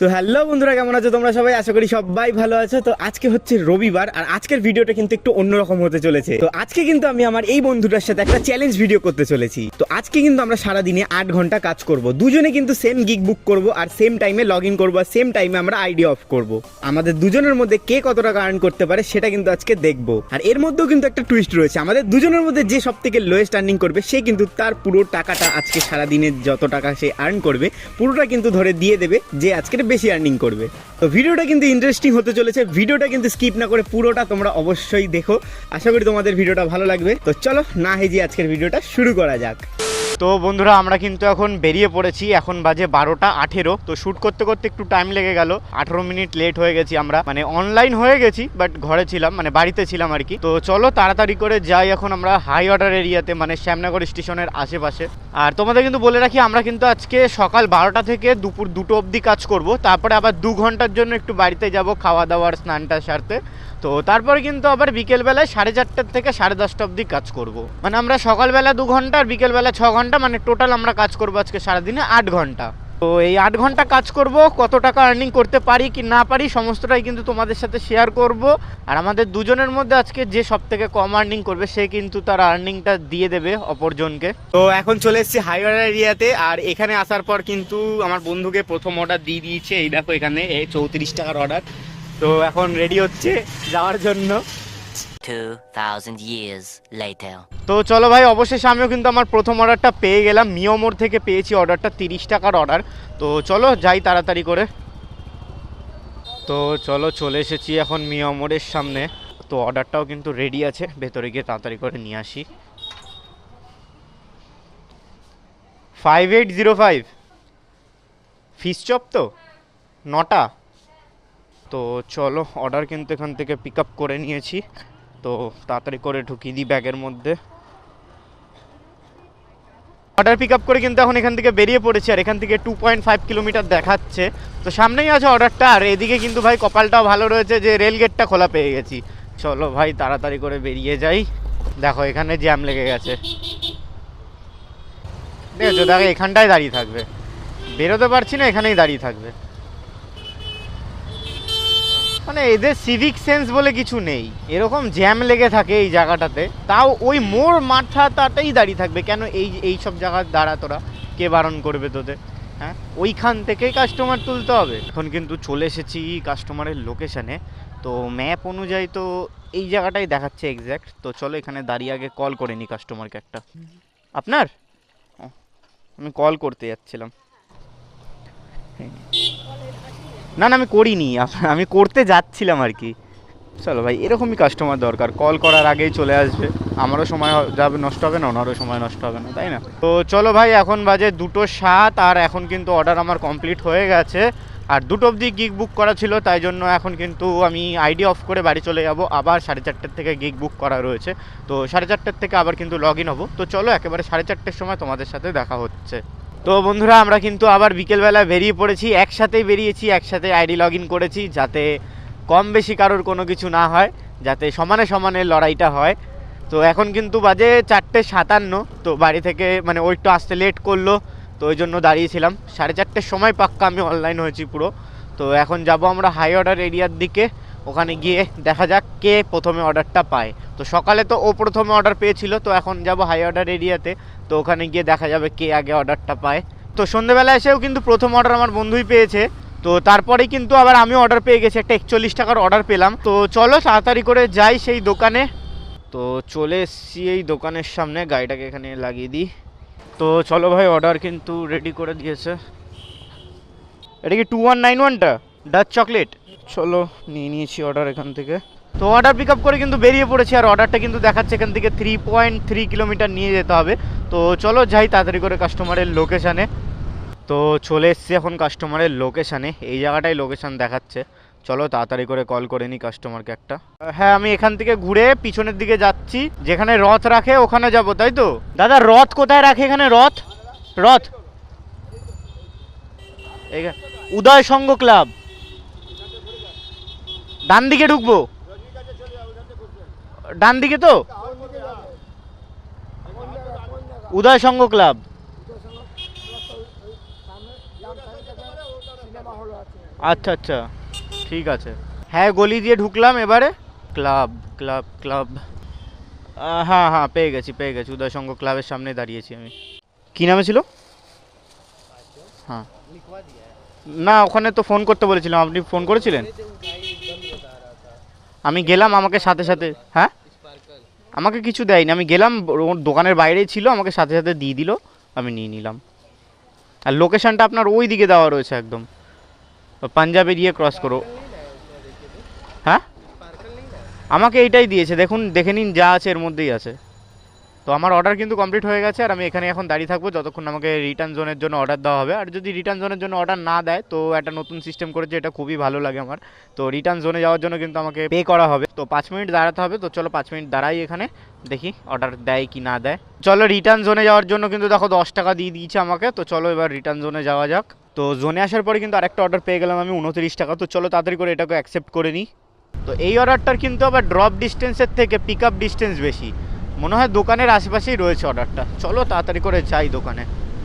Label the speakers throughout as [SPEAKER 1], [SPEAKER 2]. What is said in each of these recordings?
[SPEAKER 1] তো হ্যালো বন্ধুরা, কেমন আছো তোমরা সবাই? আশা করি সবাই ভালো আছো। তো আজকে হচ্ছে রবিবার, আর আজকের ভিডিওটা কিন্তু একটু অন্যরকম হতে চলেছে। তো আজকে কিন্তু আমি আমার এই বন্ধুটার সাথে একটা চ্যালেঞ্জ ভিডিও করতে চলেছি। তো আজকে কিন্তু আমরা সারাদিনে 8 ঘন্টা কাজ করব, দুজনে কিন্তু সেম গিগ বুক করব, আর সেম টাইমে লগ ইন করবো, আর সেম টাইমে আমরা আইডি অফ করব। আমাদের দুজনের মধ্যে কে কত টাকা আর্ন করতে পারে সেটা কিন্তু আজকে দেখবো। আর এর মধ্যেও কিন্তু একটা টুইস্ট রয়েছে, আমাদের দুজনের মধ্যে যে সব থেকে লোয়েস্ট আর্নিং করবে সে কিন্তু তার পুরো টাকাটা, আজকে সারাদিনে যত টাকা সে আর্ন করবে পুরোটা কিন্তু ধরে দিয়ে দেবে যে আজকে বেশি আর্নিং করবে। তো ভিডিওটা কিন্তু ইন্টারেস্টিং হতে চলেছে, ভিডিওটা কিন্তু স্কিপ না করে পুরোটা তোমরা অবশ্যই দেখো। আশা করি তোমাদের ভিডিওটা ভালো লাগবে। তো চলো না হেজিয়ে আজকের ভিডিওটা শুরু করা যাক। তো বন্ধুরা, আমরা কিন্তু এখন বেরিয়ে পড়েছি। এখন বাজে 12:18। তো শ্যুট করতে করতে একটু টাইম লেগে গেল, 18 মিনিট লেট হয়ে গেছি আমরা, মানে অনলাইন হয়ে গেছি বাট ঘরে ছিলাম, মানে বাড়িতে ছিলাম আর কি। তো চলো তাড়াতাড়ি করে যাই এখন আমরা হাই অর্ডার এরিয়াতে, মানে শ্যামনগর স্টেশনের আশেপাশে। আর তোমাদের কিন্তু বলে রাখি, আমরা কিন্তু আজকে সকাল 12টা থেকে দুপুর 2টো অবধি কাজ করব, তারপরে আবার 2 ঘন্টার জন্য একটু বাড়িতে যাব খাওয়া দাওয়ার স্নানটা সারতে। তো তারপরে কিন্তু আবার বিকেলবেলায় 4:30 থেকে 10:30 অবধি কাজ করব। মানে আমরা সকালবেলা 2 ঘন্টা আর বিকেলবেলা 6 ঘন্টা, মানে টোটাল আমরা কাজ করব আজকে সারাদিনে 8 ঘন্টা। তো এই 8 ঘন্টা কাজ করব, কত টাকা আর্নিং করতে পারি কি না পারি সমস্তটাই কিন্তু তোমাদের সাথে শেয়ার করব। আর আমাদের দুজনের মধ্যে আজকে যে সব থেকে কম আর্নিং করবে সে কিন্তু তার আর্নিংটা দিয়ে দেবে অপরজনকে। তো এখন চলে এসেছি হাই অর্ডার এরিয়াতে, আর এখানে আসার পর কিন্তু আমার বন্ধুকে প্রথম অর্ডার দিয়ে দিয়েছে। এই দেখো এখানে 34 টাকার অর্ডার। তো এখন রেডি হচ্ছে যাওয়ার জন্য।
[SPEAKER 2] 2000 years later.
[SPEAKER 1] তো চলো ভাই, অবশেষে আমিও কিন্তু আমার প্রথম অর্ডারটা পেয়ে গেলাম। মিও মোড় থেকে পেয়েছি অর্ডারটা, 30 টাকার অর্ডার। তো চলো যাই তাড়াতাড়ি করে। তো চলো চলে এসেছি এখন মিও মোড়ের সামনে। তো অর্ডারটাও কিন্তু রেডি আছে, ভেতরে গিয়ে তাড়াতাড়ি করে নিয়ে আসি। 5805 ফিশ চপ তো 9টা। তো চলো অর্ডার কিন্তু এখান থেকে পিক আপ করে নিয়েছি। তো তাড়াতাড়ি করে ঢুকিয়ে দিই ব্যাগের মধ্যে। অর্ডার পিক আপ করে কিন্তু এখন এখান থেকে বেরিয়ে পড়েছি, আর এখান থেকে 2.5 কিলোমিটার দেখাচ্ছে। তো সামনেই আছে অর্ডারটা, আর এদিকে কিন্তু ভাই কপালটাও ভালো রয়েছে যে রেল গেটটা খোলা পেয়ে গেছি। চলো ভাই তাড়াতাড়ি করে বেরিয়ে যাই। দেখো এখানে জ্যাম লেগে গেছে, দেখো দেখো এখানটায় দাঁড়িয়ে থাকবে, বেরোতে পারছি না, এখানেই দাঁড়িয়ে থাকবে। মানে এদের সিভিক সেন্স বলে কিছু নেই, এরকম জ্যাম লেগে থাকে এই জায়গাটাতে, তাও ওই মোড় মাথাটাতেই দাঁড়িয়ে থাকবে। কেন এই সব জায়গায় দাঁড়া, তোরা কে বারণ করবে তোদের? হ্যাঁ, ওইখান থেকেই কাস্টমার তুলতে হবে। এখন কিন্তু চলে এসেছি কাস্টমারের লোকেশানে। তো ম্যাপ অনুযায়ী তো এই জায়গাটাই দেখাচ্ছে এক্স্যাক্ট। তো চলো এখানে দাঁড়িয়ে আগে কল করে নিই কাস্টমারকে একটা। আপনার আমি কল করতে যাচ্ছিলাম। না না, আমি করিনি, আমি করতে যাচ্ছিলাম আর কি। চলো ভাই, এরকমই কাস্টমার দরকার, কল করার আগেই চলে আসবে। আমারও সময় যাবে, নষ্ট হবে না, ওনারও সময় নষ্ট হবে না, তাই না? তো চলো ভাই, এখন বাজে 2:07, আর এখন কিন্তু অর্ডার আমার কমপ্লিট হয়ে গেছে। আর 2টো অবধি গিগ বুক করা ছিল, তাই জন্য এখন কিন্তু আমি আইডি অফ করে বাড়ি চলে যাব। আবার 4:30 থেকে গিগ বুক করা রয়েছে। তো 4:30 থেকে আবার কিন্তু লগ ইন হবো। তো চলো একেবারে 4:30 সময় তোমাদের সাথে দেখা হচ্ছে। তো বন্ধুরা, আমরা কিন্তু আবার বিকেলবেলা বেরিয়ে পড়েছি, একসাথেই বেরিয়েছি, একসাথে আইডি লগ ইন করেছি, যাতে কম বেশি কারোর কোনো কিছু না হয়, যাতে সমানে সমানে লড়াইটা হয়। তো এখন কিন্তু বাজে 4:57। তো বাড়ি থেকে মানে ওইটা আসতে লেট করলো, তো ওই জন্য দাঁড়িয়েছিলাম। 4:30 সময় পাক্কা আমি অনলাইন হয়েছি পুরো। তো এখন যাব আমরা হাই অর্ডার এরিয়ার দিকে, ওখানে গিয়ে দেখা যাক কে প্রথমে অর্ডারটা পায়। তো সকালে তো ও প্রথমে অর্ডার পেয়েছিল, তো এখন যাব হাই অর্ডার এরিয়াতে। তো ওখানে গিয়ে দেখা যাবে কে আগে অর্ডারটা পায়। তো সন্ধ্যেবেলা এসেও কিন্তু প্রথম অর্ডার আমার বন্ধুই পেয়েছে। তো তারপরেই কিন্তু আবার আমিও অর্ডার পেয়ে গেছি, একটা 41 টাকার অর্ডার পেলাম। তো চলো তাড়াতাড়ি করে যাই সেই দোকানে। তো চলে এসছি এই দোকানের সামনে, গাড়িটাকে এখানে লাগিয়ে দিই। তো চলো ভাই, অর্ডার কিন্তু রেডি করে দিয়েছে। এটা কি 2191টা ডাচ চকলেট? চলো নিয়ে নিয়েছি অর্ডার এখান থেকে। তো অর্ডার পিক আপ করে কিন্তু বেরিয়ে পড়েছি, আর অর্ডারটা কিন্তু দেখাচ্ছে এখান থেকে 3.3 কিলোমিটার নিয়ে যেতে হবে। তো চলো যাই তাড়াতাড়ি করে কাস্টমারের লোকেশানে। তো চলে এসছি এখন কাস্টমারের লোকেশানে, এই জায়গাটাই লোকেশান দেখাচ্ছে। চলো তাড়াতাড়ি করে কল করে নিই কাস্টমারকে একটা। হ্যাঁ, আমি এখান থেকে ঘুরে পিছনের দিকে যাচ্ছি, যেখানে রথ রাখে ওখানে যাব, তাই তো? দাদা রথ কোথায় রাখে এখানে? রথ রথ উদয় সংঘ ক্লাব, ডান দিকে ঢুকবো, ডান দিকে তো উদয় সংঘ ক্লাব। আচ্ছা আচ্ছা, ঠিক আছে। হ্যাঁ, গলি দিয়ে ঢুকলাম এবারে। ক্লাব ক্লাব ক্লাব, হ্যাঁ হ্যাঁ, পেয়ে গেছি, উদয় সংঘ ক্লাবের সামনে দাঁড়িয়েছি আমি। কী নামে ছিল? হ্যাঁ, না ওখানে তো ফোন করতে বলেছিলাম, আপনি ফোন করেছিলেন? আমি গেলাম, আমাকে সাথে সাথে, হ্যাঁ আমাকে কিছু দেয়নি, আমি গেলাম, ওর দোকানের বাইরেই ছিল, আমাকে সাথে সাথে দিয়ে দিল, আমি নিয়ে নিলাম। আর লোকেশনটা আপনার ওই দিকে দেওয়া রয়েছে একদম, পাঞ্জাব এরিয়া ক্রস করো। হ্যাঁ, আমাকে এইটাই দিয়েছে, দেখুন দেখে নিন, যা আছে এর মধ্যেই আছে। তো আমার অর্ডার কিন্তু কমপ্লিট হয়ে গেছে, আর আমি এখানে এখন দাঁড়িয়ে থাকবো যতক্ষণ আমাকে রিটার্ন জোনের জন্য অর্ডার দেওয়া হবে। আর যদি রিটার্ন জোনের জন্য অর্ডার না দেয়, তো একটা নতুন সিস্টেম করেছে, এটা খুবই ভালো লাগে আমার। তো রিটার্ন জোনে যাওয়ার জন্য কিন্তু আমাকে পে করা হবে, তো 5 মিনিট দাঁড়াতে হবে। তো চলো 5 মিনিট দাঁড়াই এখানে, দেখি অর্ডার দেয় কি না দেয়। চলো, রিটার্ন জোনে যাওয়ার জন্য কিন্তু দেখো 10 টাকা দিয়ে দিয়েছে আমাকে। তো চলো এবার রিটার্ন জোনে যাওয়া যাক। তো জোনে আসার পরে কিন্তু আরেকটা অর্ডার পেয়ে গেলাম আমি 29 টাকা। তো চলো তাড়াতাড়ি করে এটাকে অ্যাকসেপ্ট করে নিই। তো এই অর্ডারটার কিন্তু আবার ড্রপ ডিস্টেন্সের থেকে পিক আপ ডিস্টেন্স বেশি, মনে হয় দোকানের আশেপাশেই রয়েছে অর্ডারটা। চলো তাড়াতাড়ি করে যাই দোকানে।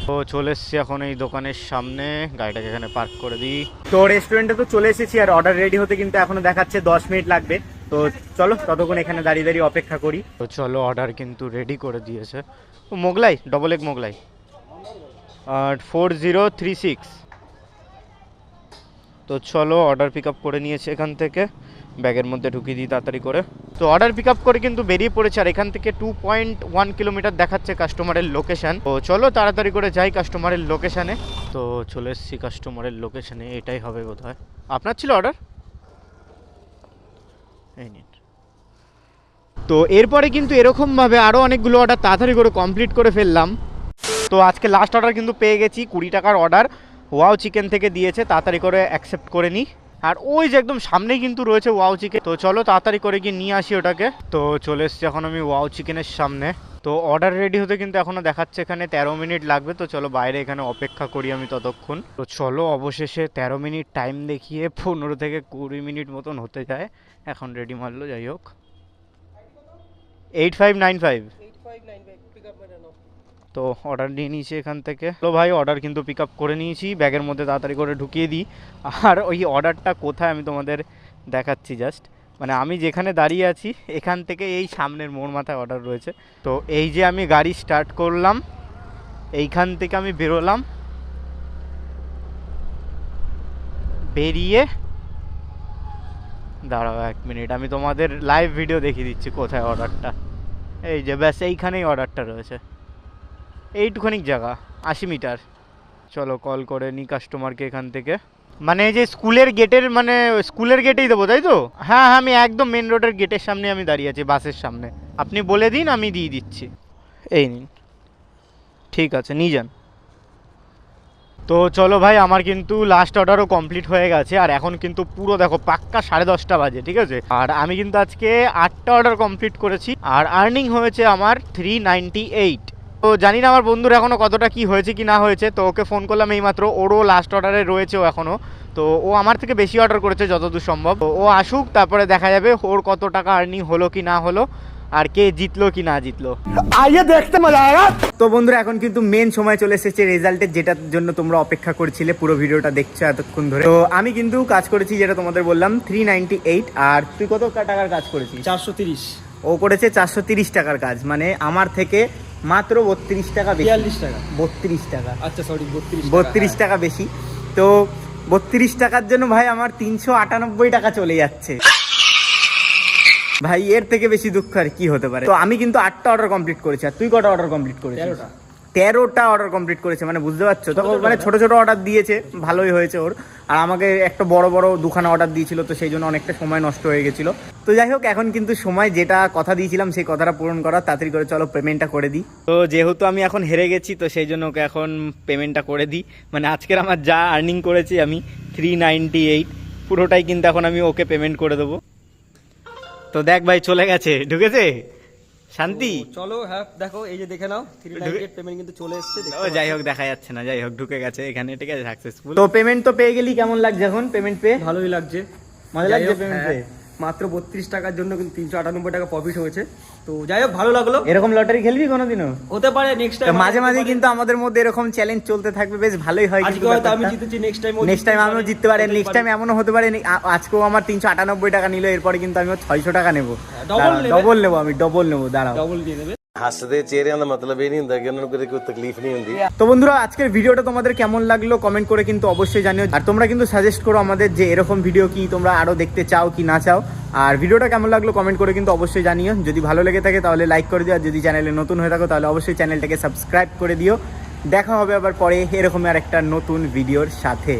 [SPEAKER 1] তো চলে এসেছি এখন এই দোকানের সামনে, গাড়িটাকে এখানে পার্ক করে দিই। তো রেস্টুরেন্টে তো চলে এসেছি, আর অর্ডার রেডি হতে কিন্তু এখনো দেখাচ্ছে 10 মিনিট লাগবে। তো চলো ততক্ষণ এখানে দাঁড়িয়ে দাঁড়িয়ে অপেক্ষা করি। তো চলো, অর্ডার কিন্তু রেডি করে দিয়েছে। ও মোগলাই, ডবল এগ মোগলাই, আর 4036। তো চলো, অর্ডার পিক আপ করে নিয়েছে এখান থেকে, ব্যাগের মধ্যে ঢুকিয়ে দিই তাড়াতাড়ি করে। তো অর্ডার পিক আপ করে কিন্তু বেরিয়ে পড়েছে, আর এখান থেকে 2.1 কিলোমিটার দেখাচ্ছে কাস্টমারের লোকেশান। তো চলো তাড়াতাড়ি করে যাই কাস্টমারের লোকেশানে। তো চলে এসেছি কাস্টমারের লোকেশানে, এটাই হবে বোধহয়। আপনার ছিল অর্ডার? এই নিন। তো এরপরে কিন্তু এরকমভাবে আরও অনেকগুলো অর্ডার তাড়াতাড়ি করে কমপ্লিট করে ফেললাম। তো আজকে লাস্ট অর্ডার কিন্তু পেয়ে গেছি, 20 টাকার অর্ডার ওয়াও চিকেন থেকে দিয়েছে, তাড়াতাড়ি করে অ্যাকসেপ্ট করে নিই। আর ওই যে একদম সামনেই কিন্তু রয়েছে ওয়াও চিকেন। তো চলো তাড়াতাড়ি করে গিয়ে নিয়ে আসি ওটাকে। তো চলে এসছি এখন আমি ওয়াও চিকেনের সামনে। তো অর্ডার রেডি হতে কিন্তু এখনও দেখাচ্ছে এখানে 13 মিনিট লাগবে। তো চলো বাইরে এখানে অপেক্ষা করি আমি ততক্ষণ। তো চলো, অবশেষে 13 মিনিট টাইম দেখিয়ে 15 থেকে 20 মিনিট মতন হতে যায়, এখন রেডি মারলো। যাই হোক, 8595। তো অর্ডার নিয়ে নিয়েছি এখান থেকে। তো ভাই, অর্ডার কিন্তু পিক আপ করে নিয়েছি, ব্যাগের মধ্যে তাড়াতাড়ি করে ঢুকিয়ে দিই। আর ওই অর্ডারটা কোথায় আমি তোমাদের দেখাচ্ছি জাস্ট, মানে আমি যেখানে দাঁড়িয়ে আছি এখান থেকে এই সামনের মোড় মাথায় অর্ডার রয়েছে। তো এই যে আমি গাড়ি স্টার্ট করলাম, এইখান থেকে আমি বেরোলাম, বেরিয়ে দাঁড়াও 1 মিনিট, আমি তোমাদের লাইভ ভিডিও দেখিয়ে দিচ্ছি কোথায় অর্ডারটা। এই যে ব্যাস এইখানেই অর্ডারটা রয়েছে, এইটুখানি জায়গা, 80 মিটার। চলো কল করে নিই কাস্টমারকে এখান থেকে। মানে এই যে স্কুলের গেটের, মানে স্কুলের গেটেই দেবো তাই তো? হ্যাঁ হ্যাঁ, আমি একদম মেন রোডের গেটের সামনে আমি দাঁড়িয়ে আছি, বাসের সামনে। আপনি বলে দিন, আমি দিয়ে দিচ্ছি। এই নিন, ঠিক আছে নিয়ে যান। তো চলো ভাই, আমার কিন্তু লাস্ট অর্ডারও কমপ্লিট হয়ে গেছে, আর এখন কিন্তু পুরো দেখো পাক্কা 10:30 বাজে, ঠিক আছে? আর আমি কিন্তু আজকে 8টা অর্ডার কমপ্লিট করেছি, আর আর্নিং হয়েছে আমার 398। তো জানি না আমার বন্ধুর এখনও কতটা কি হয়েছে কি না হয়েছে। তো ওকে ফোন করলাম এইমাত্র, ওরও লাস্ট অর্ডারে রয়েছে ও এখনও। তো ও আমার থেকে বেশি অর্ডার করেছে যতদূর সম্ভব। তো ও আসুক, তারপরে দেখা যাবে ওর কত টাকা আর্নিং হলো কি না হলো, আর কে জিতলো কি না জিতলো।
[SPEAKER 3] आइए देखते मजा आएगा।
[SPEAKER 1] তো বন্ধুরা, এখন কিন্তু মেন সময় চলে এসেছে রেজাল্টের, যেটার জন্য তোমরা অপেক্ষা করছিলে, পুরো ভিডিওটা দেখছো এতক্ষণ ধরে। তো আমি কিন্তু কাজ করেছি, যেটা তোমাদের বললাম 398। আর তুই কত টাকার কাজ করেছিস?
[SPEAKER 3] 430
[SPEAKER 1] ও করেছে 430 টাকার কাজ, মানে আমার থেকে মাত্র 32 টাকা বেশি।
[SPEAKER 3] 42 টাকা।
[SPEAKER 1] 32 টাকা,
[SPEAKER 3] আচ্ছা সরি
[SPEAKER 1] 32 টাকা বেশি। তো 32 টাকার জন্য ভাই আমার 398 টাকা চলে যাচ্ছে। ভাই এর থেকে বেশি দুঃখ আর কি হতে পারে। তো আমি কিন্তু 8টা অর্ডার কমপ্লিট করেছি, আর তুই কটা অর্ডার কমপ্লিট করেছিস? 13টা অর্ডার কমপ্লিট করেছে, মানে বুঝতে পারছো তো, মানে ছোট ছোট অর্ডার দিয়েছে, ভালোই হয়েছে ওর। আর আমাকে একটা বড় বড় দুখানা অর্ডার দিয়েছিল, তো সেই জন্য অনেকটা সময় নষ্ট হয়ে গেছিলো। তো যাই হোক, এখন কিন্তু সময়, যেটা কথা দিয়েছিলাম সেই কথাটা পূরণ করা, তাড়াতাড়ি করে চলো পেমেন্টটা করে দিই। তো যেহেতু আমি এখন হেরে গেছি, তো সেই জন্য ওকে এখন পেমেন্টটা করে দিই। মানে আজকের আমার যা আর্নিং করেছি আমি 398, পুরোটাই কিন্তু এখন আমি ওকে পেমেন্ট করে দেবো। তো দেখ ভাই, চলে গেছে, ঢুকেছে, শান্তি।
[SPEAKER 3] চলো হ্যাঁ দেখো, এই যে দেখে নাও 398 পেমেন্ট কিন্তু চলে এসেছে।
[SPEAKER 1] ও যাই হোক, দেখা যাচ্ছে না, যাই হোক ঢুকে গেছে এখানে, ঠিক আছে, সাকসেসফুল। তো পেমেন্ট তো পেয়ে গেলি, কেমন লাগছে এখন পেমেন্ট পেয়ে?
[SPEAKER 3] ভালোই লাগছে,
[SPEAKER 1] মজা লাগছে পেমেন্ট পেয়ে?
[SPEAKER 3] মাত্র 32 টাকার জন্য কিন্তু 398 টাকা প্রফিট হয়েছে। তো যাই হোক, ভালো লাগলো।
[SPEAKER 1] এরকম লটারি খেলবি কোনোদিনও?
[SPEAKER 3] হতে পারে নেক্সট টাইম,
[SPEAKER 1] মাঝে মাঝে কিন্তু আমাদের মধ্যে এরকম চ্যালেঞ্জ চলতে থাকবে, বেশ ভালোই হয়।
[SPEAKER 3] আজকে হয়তো আমি জিতেছি, নেক্সট টাইম
[SPEAKER 1] আমিও জিততে পারি, নেক্সট টাইম এমনও হতে পারে আজকেও আমার 398 টাকা নিল, এরপরে কিন্তু আমি 600 টাকা নেবো, ডবল নেবো, আমি ডবল নেবো, দাঁড়াও।
[SPEAKER 3] ডবল দিয়ে দেবে।
[SPEAKER 4] ਹੱਸਦੇ ਚਿਹਰਿਆਂ ਦਾ ਮਤਲਬ ਇਹ ਨਹੀਂ ਹੁੰਦਾ ਕਿ ਉਹਨਾਂ ਨੂੰ ਕਦੇ ਕੋਈ ਤਕਲੀਫ ਨਹੀਂ ਹੁੰਦੀ।
[SPEAKER 1] তো বন্ধুরা, আজকের ভিডিওটা তোমাদের কেমন লাগলো কমেন্ট করে কিন্তু অবশ্যই জানিও। আর তোমরা কিন্তু সাজেস্ট করো আমাদের যে এরকম ভিডিও কি তোমরা আরো দেখতে চাও কি না চাও। আর ভিডিওটা কেমন লাগলো কমেন্ট করে কিন্তু অবশ্যই জানিও। যদি ভালো লেগে থাকে তাহলে লাইক করে দিও, আর যদি চ্যানেলে নতুন হয়ে থাকো তাহলে অবশ্যই চ্যানেলটাকে সাবস্ক্রাইব করে দিও। দেখা হবে আবার পরে এরকম আর একটা নতুন ভিডিওর সাথে।